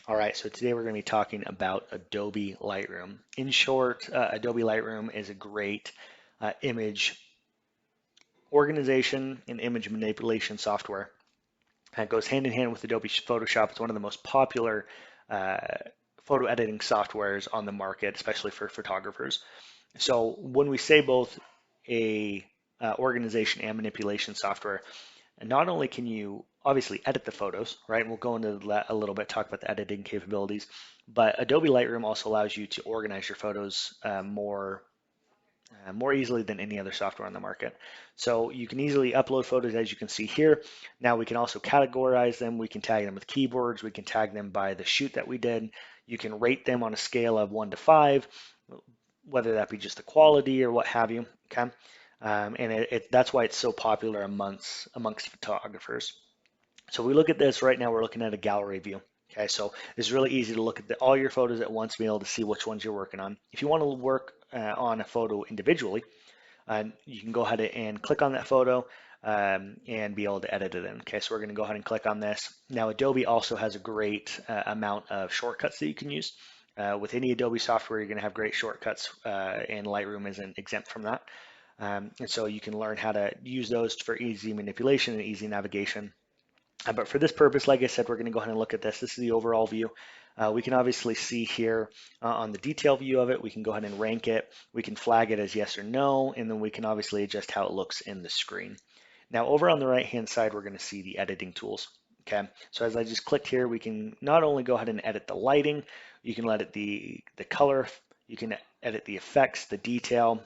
All right, so today we're going to be talking about Adobe Lightroom. In short, Adobe Lightroom is a great image organization and image manipulation software. It goes hand in hand with Adobe Photoshop. It's one of the most popular uh, photo editing softwares on the market, especially for photographers. So when we say both a organization and manipulation software, and not only can you obviously edit the photos, right? We'll go into that a little bit, talk about the editing capabilities, but Adobe Lightroom also allows you to organize your photos more easily than any other software on the market. So you can easily upload photos as you can see here. Now we can also categorize them. We can tag them with keywords. We can tag them by the shoot that we did. You can rate them on a scale of 1 to 5, whether that be just the quality or what have you. Okay. And that's why it's so popular amongst photographers. So we look at this right now, we're looking at a gallery view. Okay, so it's really easy to look at all your photos at once, be able to see which ones you're working on. If you want to work on a photo individually, you can go ahead and click on that photo and be able to edit it in. Okay, so we're going to go ahead and click on this. Now, Adobe also has a great amount of shortcuts that you can use. With any Adobe software, you're going to have great shortcuts, and Lightroom isn't exempt from that. And so you can learn how to use those for easy manipulation and easy navigation. But for this purpose, like I said, we're going to go ahead and look at this. This is the overall view. We can obviously see here on the detail view of it, we can go ahead and rank it. We can flag it as yes or no, and then we can obviously adjust how it looks in the screen. Now over on the right-hand side, we're going to see the editing tools. Okay, so as I just clicked here, we can not only go ahead and edit the lighting, you can edit the color, you can edit the effects, the detail,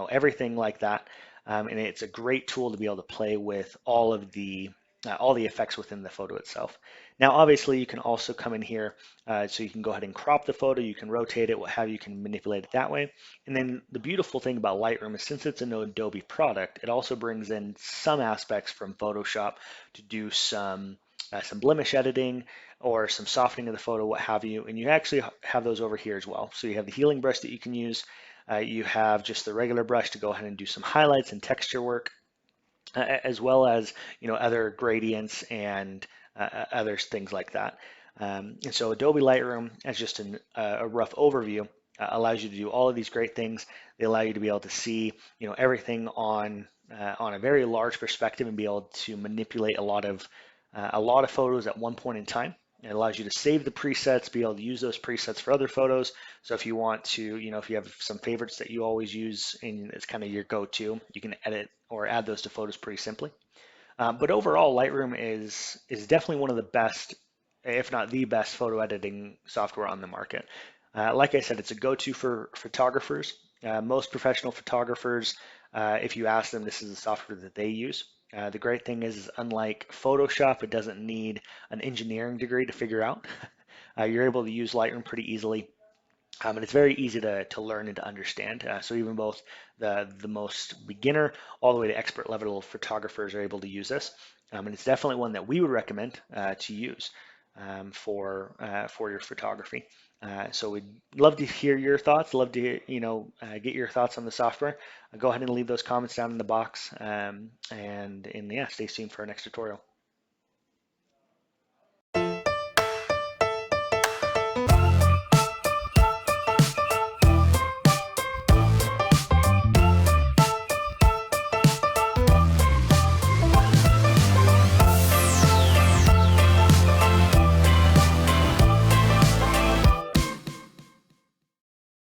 everything like that. And it's a great tool to be able to play with all the effects within the photo itself. Now, obviously, you can also come in here, so you can go ahead and crop the photo, you can rotate it, what have you, can manipulate it that way. And then the beautiful thing about Lightroom is since it's an Adobe product, it also brings in some aspects from Photoshop to do some blemish editing or some softening of the photo, what have you. And you actually have those over here as well. So you have the healing brush that you can use. You have just the regular brush to go ahead and do some highlights and texture work, as well as other gradients and other things like that. And so Adobe Lightroom, as just a rough overview, allows you to do all of these great things. They allow you to be able to see everything on a very large perspective and be able to manipulate a lot of photos at one point in time. It allows you to save the presets, be able to use those presets for other photos. So if you want to, if you have some favorites that you always use and it's kind of your go-to, you can edit or add those to photos pretty simply. But overall, Lightroom is definitely one of the best, if not the best, photo editing software on the market. Like I said, it's a go-to for photographers. Most professional photographers, if you ask them, this is the software that they use. The great thing is, unlike Photoshop, it doesn't need an engineering degree to figure out. You're able to use Lightroom pretty easily. And it's very easy to learn and to understand. So even both the most beginner all the way to expert level photographers are able to use this. And it's definitely one that we would recommend to use for your photography. So we'd love to hear your thoughts. Love to get your thoughts on the software. Go ahead and leave those comments down in the box. And yeah, stay tuned for our next tutorial.